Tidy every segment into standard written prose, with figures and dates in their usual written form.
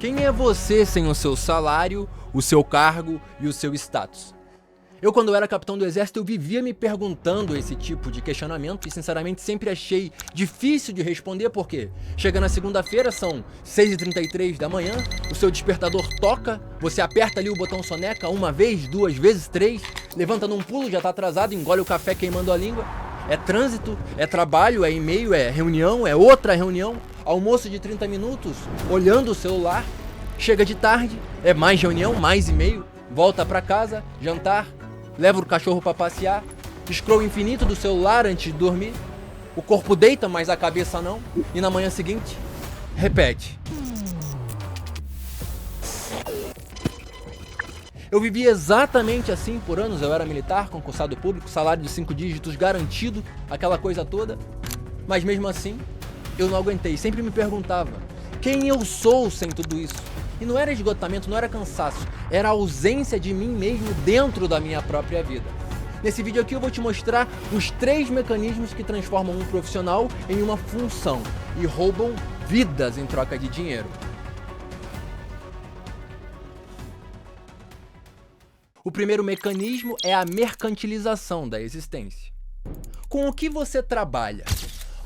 Quem é você sem o seu salário, o seu cargo e o seu status? Eu, quando era capitão do exército, eu vivia me perguntando esse tipo de questionamento e, sinceramente, sempre achei difícil de responder, porque chega na segunda-feira, são 6h33 da manhã, o seu despertador toca, você aperta ali o botão soneca uma vez, duas vezes, três, levanta num pulo, já tá atrasado, engole o café queimando a língua. É trânsito, é trabalho, é e-mail, é reunião, é outra reunião, almoço de 30 minutos, olhando o celular, chega de tarde, é mais reunião, mais e-mail, volta pra casa, jantar, leva o cachorro pra passear, scroll infinito do celular antes de dormir, o corpo deita, mas a cabeça não, e na manhã seguinte, repete. Eu vivi exatamente assim por anos, eu era militar, concursado público, salário de 5 dígitos garantido, aquela coisa toda, mas mesmo assim, eu não aguentei, sempre me perguntava, quem eu sou sem tudo isso? E não era esgotamento, não era cansaço, era a ausência de mim mesmo dentro da minha própria vida. Nesse vídeo aqui eu vou te mostrar os 3 mecanismos que transformam um profissional em uma função e roubam vidas em troca de dinheiro. O primeiro mecanismo é a mercantilização da existência. Com o que você trabalha?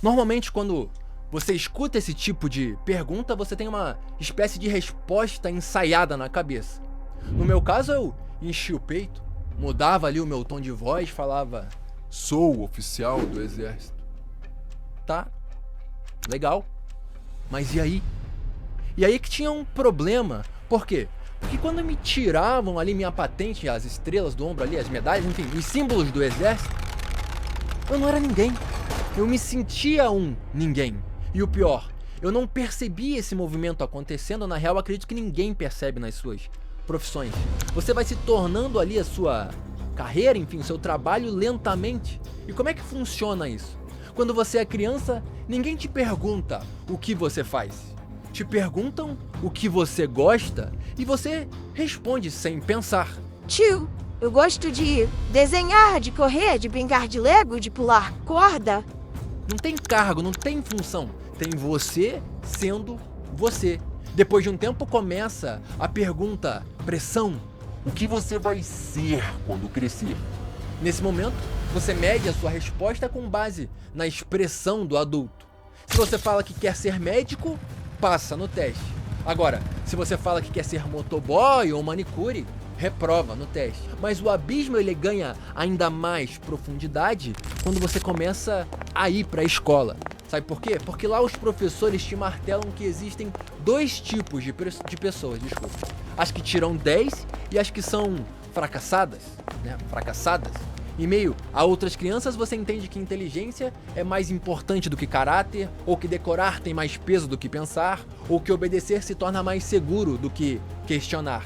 Normalmente, quando você escuta esse tipo de pergunta, você tem uma espécie de resposta ensaiada na cabeça. No meu caso, eu enchi o peito, mudava ali o meu tom de voz, falava: sou oficial do exército. Tá, legal, mas e aí? E aí que tinha um problema. Por quê? Porque quando me tiravam ali minha patente, as estrelas do ombro ali, as medalhas, enfim, os símbolos do exército, eu não era ninguém. Eu me sentia um ninguém. E o pior, eu não percebi esse movimento acontecendo. Na real, acredito que ninguém percebe nas suas profissões. Você vai se tornando ali a sua carreira, enfim, o seu trabalho lentamente. E como é que funciona isso? Quando você é criança, ninguém te pergunta o que você faz. Te perguntam o que você gosta e você responde sem pensar. Tio, eu gosto de desenhar, de correr, de brincar de Lego, de pular corda. Não tem cargo, não tem função. Tem você sendo você. Depois de um tempo começa a pergunta, pressão. O que você vai ser quando crescer? Nesse momento, você mede a sua resposta com base na expressão do adulto. Se você fala que quer ser médico, passa no teste. Agora, se você fala que quer ser motoboy ou manicure, reprova no teste. Mas o abismo ele ganha ainda mais profundidade quando você começa a ir para a escola. Sabe por quê? Porque lá os professores te martelam que existem 2 tipos de pessoas, as que tiram 10 e as que são fracassadas, né? Fracassadas. Em meio a outras crianças, você entende que inteligência é mais importante do que caráter, ou que decorar tem mais peso do que pensar, ou que obedecer se torna mais seguro do que questionar.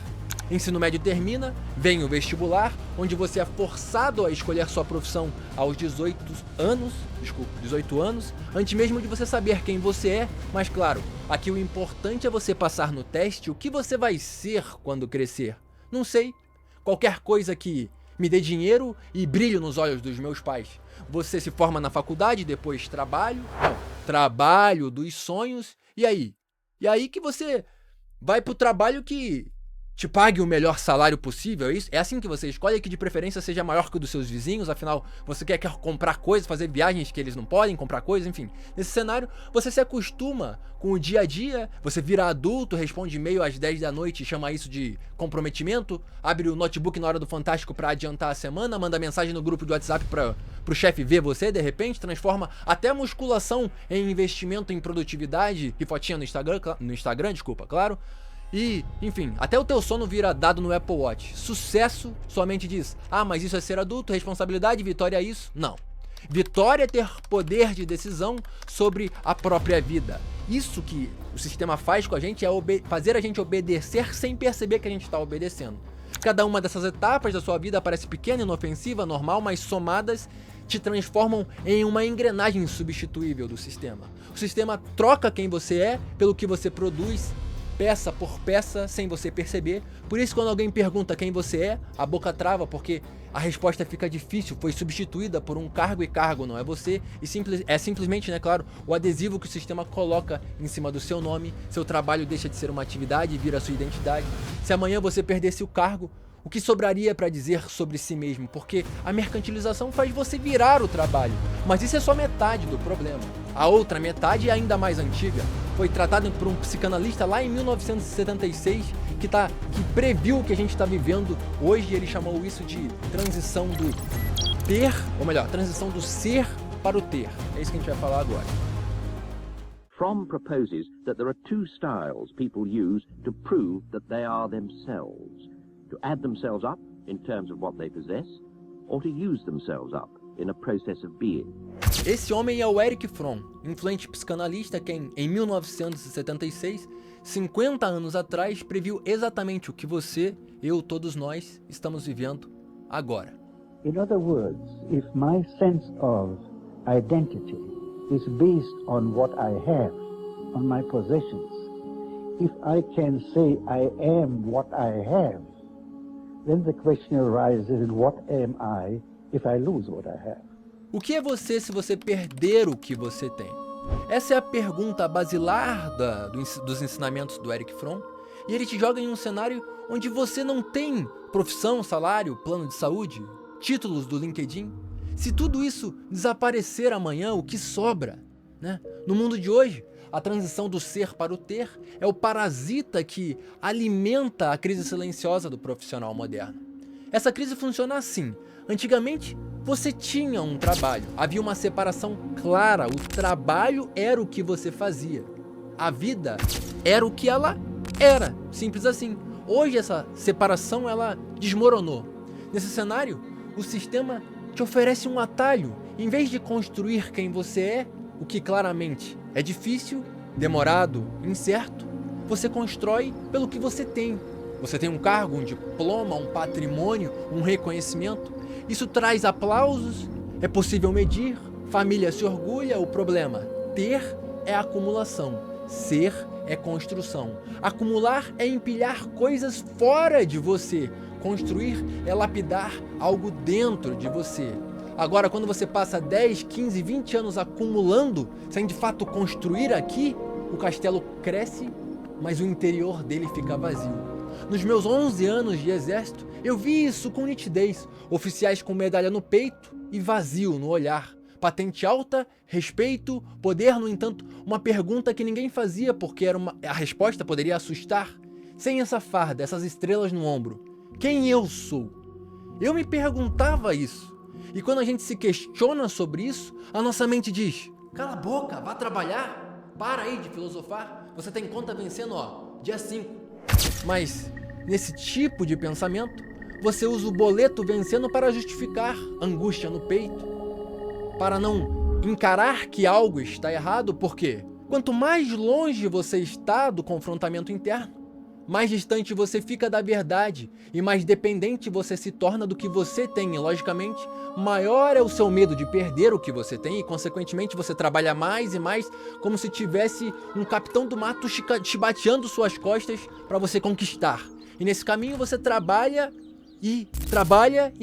Ensino médio termina, vem o vestibular, onde você é forçado a escolher sua profissão aos 18 anos, antes mesmo de você saber quem você é, mas claro, aqui o importante é você passar no teste o que você vai ser quando crescer. Não sei, qualquer coisa que me dê dinheiro e brilho nos olhos dos meus pais. Você se forma na faculdade, depois trabalho dos sonhos, e aí? E aí que você vai pro trabalho que te pague o melhor salário possível, é isso? É assim que você escolhe, que de preferência seja maior que o dos seus vizinhos, afinal, você quer comprar coisas, fazer viagens que eles não podem, comprar coisas, enfim. Nesse cenário, você se acostuma com o dia a dia, você vira adulto, responde e-mail às 10 da noite, chama isso de comprometimento, abre o notebook na hora do Fantástico pra adiantar a semana, manda mensagem no grupo do WhatsApp pro chefe ver você, de repente, transforma até musculação em investimento em produtividade, e fotinha no Instagram, claro. E, enfim, até o teu sono vira dado no Apple Watch. Sucesso somente diz: ah, mas isso é ser adulto, responsabilidade, vitória é isso? Não. Vitória é ter poder de decisão sobre a própria vida. Isso que o sistema faz com a gente é fazer a gente obedecer sem perceber que a gente está obedecendo. Cada uma dessas etapas da sua vida parece pequena, inofensiva, normal, mas somadas te transformam em uma engrenagem insubstituível do sistema. O sistema troca quem você é pelo que você produz peça por peça, sem você perceber. Por isso, quando alguém pergunta quem você é, a boca trava, porque a resposta fica difícil, foi substituída por um cargo, e cargo não é você, e é simplesmente, né, claro, o adesivo que o sistema coloca em cima do seu nome. Seu trabalho deixa de ser uma atividade e vira sua identidade. Se amanhã você perdesse o cargo, o que sobraria para dizer sobre si mesmo? Porque a mercantilização faz você virar o trabalho, mas isso é só metade do problema. A outra metade é ainda mais antiga. Foi tratada por um psicanalista lá em 1976 que previu o que a gente está vivendo hoje. Ele chamou isso de transição do ter, ou melhor, transição do ser para o ter. É isso que a gente vai falar agora. Fromm proposes that there are two styles people use to prove that they are themselves: to add themselves up in terms of what they possess, or to use themselves up in a process of being. Esse homem é o Erich Fromm, influente psicanalista que em 1976, 50 anos atrás, previu exatamente o que você, eu, todos nós estamos vivendo agora. In other words, if my sense of identity is based on what I have, on my possessions, if I can say I am what I have, then the question arises, what am I if I lose what I have? O que é você se você perder o que você tem? Essa é a pergunta basilar dos ensinamentos do Erich Fromm, e ele te joga em um cenário onde você não tem profissão, salário, plano de saúde, títulos do LinkedIn. Se tudo isso desaparecer amanhã, o que sobra, né? No mundo de hoje, a transição do ser para o ter é o parasita que alimenta a crise silenciosa do profissional moderno. Essa crise funciona assim. Antigamente, você tinha um trabalho, havia uma separação clara, o trabalho era o que você fazia, a vida era o que ela era, simples assim. Hoje essa separação ela desmoronou. Nesse cenário, o sistema te oferece um atalho. Em vez de construir quem você é, o que claramente é difícil, demorado, incerto, você constrói pelo que você tem. Você tem um cargo, um diploma, um patrimônio, um reconhecimento. Isso traz aplausos, é possível medir, família se orgulha. O problema, ter é acumulação, ser é construção. Acumular é empilhar coisas fora de você. Construir é lapidar algo dentro de você. Agora, quando você passa 10, 15, 20 anos acumulando, sem de fato construir aqui, o castelo cresce, mas o interior dele fica vazio. Nos meus 11 anos de exército, eu vi isso com nitidez. Oficiais com medalha no peito e vazio no olhar. Patente alta, respeito, poder, no entanto, uma pergunta que ninguém fazia porque a resposta poderia assustar. Sem essa farda, essas estrelas no ombro, quem eu sou? Eu me perguntava isso. E quando a gente se questiona sobre isso, a nossa mente diz: cala a boca, vá trabalhar, para aí de filosofar, você tem conta vencendo, dia 5. Mas, nesse tipo de pensamento, você usa o boleto vencendo para justificar angústia no peito, para não encarar que algo está errado, porque quanto mais longe você está do confrontamento interno, mais distante você fica da verdade e mais dependente você se torna do que você tem. E, logicamente, maior é o seu medo de perder o que você tem e, consequentemente, você trabalha mais e mais como se tivesse um capitão do mato chibateando suas costas para você conquistar. E nesse caminho você trabalha e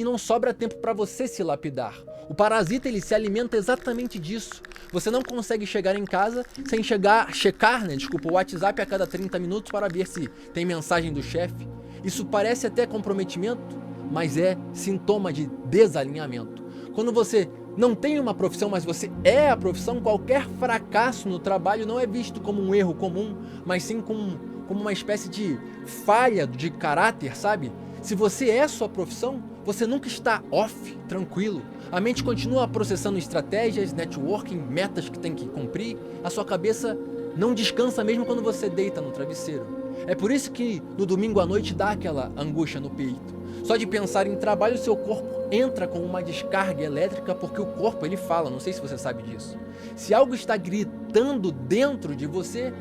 não sobra tempo para você se lapidar. O parasita ele se alimenta exatamente disso. Você não consegue chegar em casa sem checar, o WhatsApp a cada 30 minutos para ver se tem mensagem do chefe. Isso parece até comprometimento, mas é sintoma de desalinhamento. Quando você não tem uma profissão, mas você é a profissão, qualquer fracasso no trabalho não é visto como um erro comum, mas sim como uma espécie de falha de caráter, sabe? Se você é sua profissão, você nunca está off, tranquilo. A mente continua processando estratégias, networking, metas que tem que cumprir. A sua cabeça não descansa mesmo quando você deita no travesseiro. É por isso que no domingo à noite dá aquela angústia no peito. Só de pensar em trabalho, seu corpo entra com uma descarga elétrica, porque o corpo ele fala, não sei se você sabe disso. Se algo está gritando dentro de você,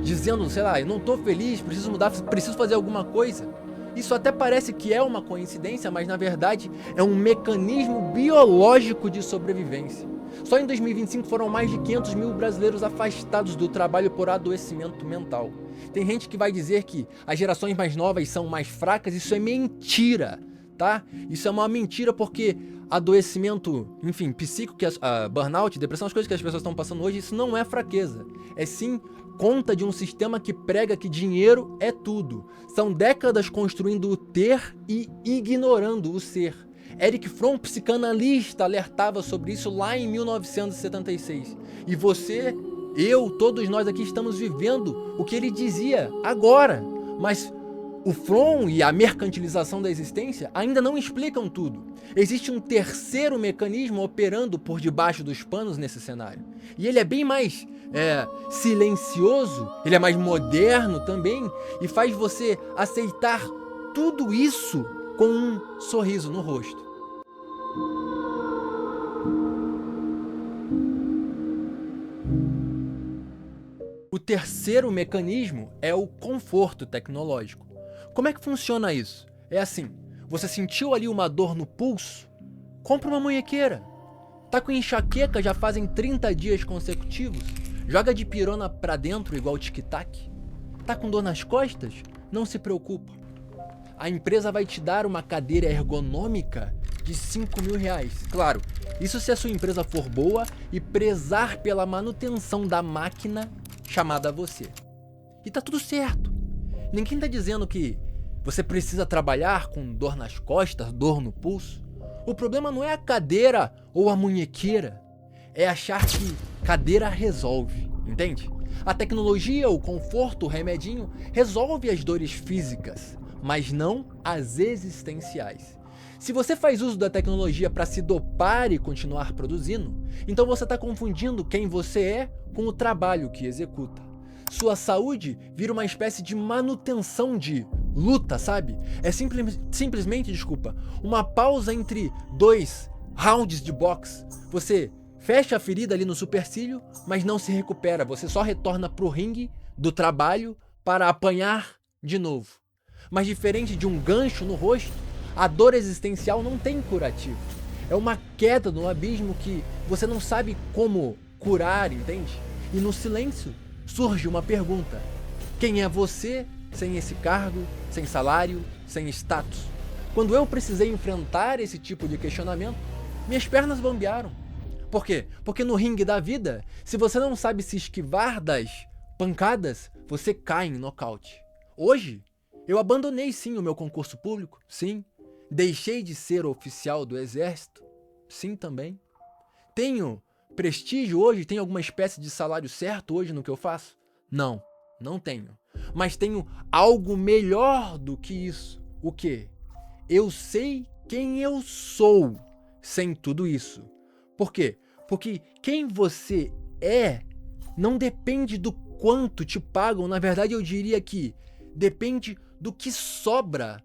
dizendo, sei lá, eu não estou feliz, preciso mudar, preciso fazer alguma coisa. Isso até parece que é uma coincidência, mas na verdade é um mecanismo biológico de sobrevivência. Só em 2025 foram mais de 500 mil brasileiros afastados do trabalho por adoecimento mental. Tem gente que vai dizer que as gerações mais novas são mais fracas, isso é mentira, tá? Isso é uma mentira porque adoecimento, enfim, psíquico, burnout, depressão, as coisas que as pessoas estão passando hoje, isso não é fraqueza. É sim conta de um sistema que prega que dinheiro é tudo. São décadas construindo o ter e ignorando o ser. Erich Fromm, psicanalista, alertava sobre isso lá em 1976. E você, eu, todos nós aqui estamos vivendo o que ele dizia agora. Mas o Fromm e a mercantilização da existência ainda não explicam tudo. Existe um terceiro mecanismo operando por debaixo dos panos nesse cenário. E ele é bem mais silencioso, ele é mais moderno também e faz você aceitar tudo isso com um sorriso no rosto. O terceiro mecanismo é o conforto tecnológico. Como é que funciona isso? É assim, você sentiu ali uma dor no pulso? Compra uma munhequeira. Tá com enxaqueca já fazem 30 dias consecutivos? Joga dipirona pra dentro igual tic-tac. Tá com dor nas costas? Não se preocupa. A empresa vai te dar uma cadeira ergonômica de R$5.000. Claro, isso se a sua empresa for boa e prezar pela manutenção da máquina chamada você. E tá tudo certo. Ninguém tá dizendo que você precisa trabalhar com dor nas costas, dor no pulso. O problema não é a cadeira ou a munhequeira. É achar que cadeira resolve, entende? A tecnologia, o conforto, o remedinho resolve as dores físicas, mas não as existenciais. Se você faz uso da tecnologia para se dopar e continuar produzindo, então você está confundindo quem você é com o trabalho que executa. Sua saúde vira uma espécie de manutenção de luta, sabe? É simplesmente, uma pausa entre 2 rounds de boxe. Você fecha a ferida ali no supercílio, mas não se recupera. Você só retorna pro ringue do trabalho para apanhar de novo. Mas diferente de um gancho no rosto, a dor existencial não tem curativo. É uma queda no abismo que você não sabe como curar, entende? E no silêncio surge uma pergunta: quem é você sem esse cargo, sem salário, sem status? Quando eu precisei enfrentar esse tipo de questionamento, minhas pernas bambearam. Por quê? Porque no ringue da vida, se você não sabe se esquivar das pancadas, você cai em nocaute. Hoje, eu abandonei sim o meu concurso público, sim. Deixei de ser oficial do exército, sim também. Tenho prestígio hoje? Tenho alguma espécie de salário certo hoje no que eu faço? Não, não tenho. Mas tenho algo melhor do que isso. O quê? Eu sei quem eu sou sem tudo isso. Por quê? Porque quem você é não depende do quanto te pagam. Na verdade, eu diria que depende do que sobra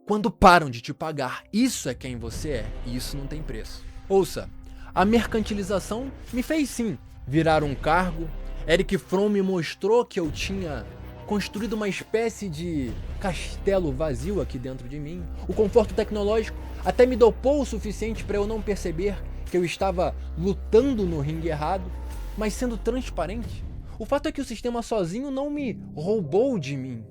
quando param de te pagar. Isso é quem você é, e isso não tem preço. Ouça, a mercantilização me fez sim virar um cargo. Erich Fromm me mostrou que eu tinha construído uma espécie de castelo vazio aqui dentro de mim. O conforto tecnológico até me dopou o suficiente para eu não perceber que eu estava lutando no ringue errado, mas sendo transparente. O fato é que o sistema sozinho não me roubou de mim.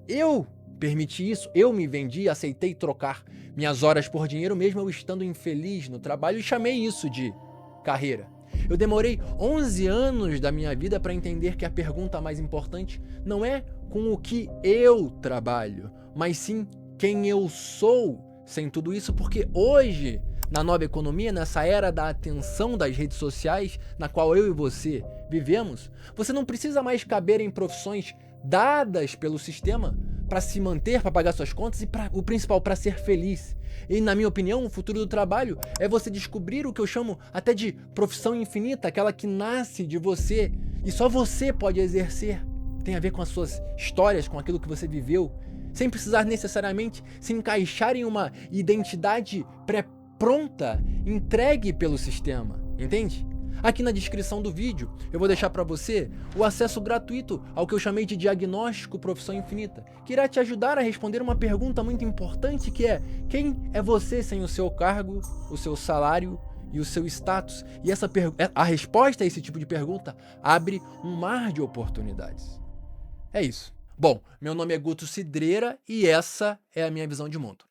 Eu permiti isso, eu me vendi, aceitei trocar minhas horas por dinheiro mesmo eu estando infeliz no trabalho e chamei isso de carreira. Eu demorei 11 anos da minha vida para entender que a pergunta mais importante não é com o que eu trabalho, mas sim quem eu sou sem tudo isso, porque hoje, na nova economia, nessa era da atenção das redes sociais, na qual eu e você vivemos, você não precisa mais caber em profissões dadas pelo sistema para se manter, para pagar suas contas e, o principal, para ser feliz. E, na minha opinião, o futuro do trabalho é você descobrir o que eu chamo até de profissão infinita, aquela que nasce de você e só você pode exercer. Tem a ver com as suas histórias, com aquilo que você viveu, sem precisar necessariamente se encaixar em uma identidade pré-pronta, entregue pelo sistema, entende? Aqui na descrição do vídeo eu vou deixar para você o acesso gratuito ao que eu chamei de diagnóstico profissão infinita, que irá te ajudar a responder uma pergunta muito importante que é: quem é você sem o seu cargo, o seu salário e o seu status? E a resposta a esse tipo de pergunta abre um mar de oportunidades. É isso. Bom, meu nome é Guto Cidreira e essa é a minha visão de mundo.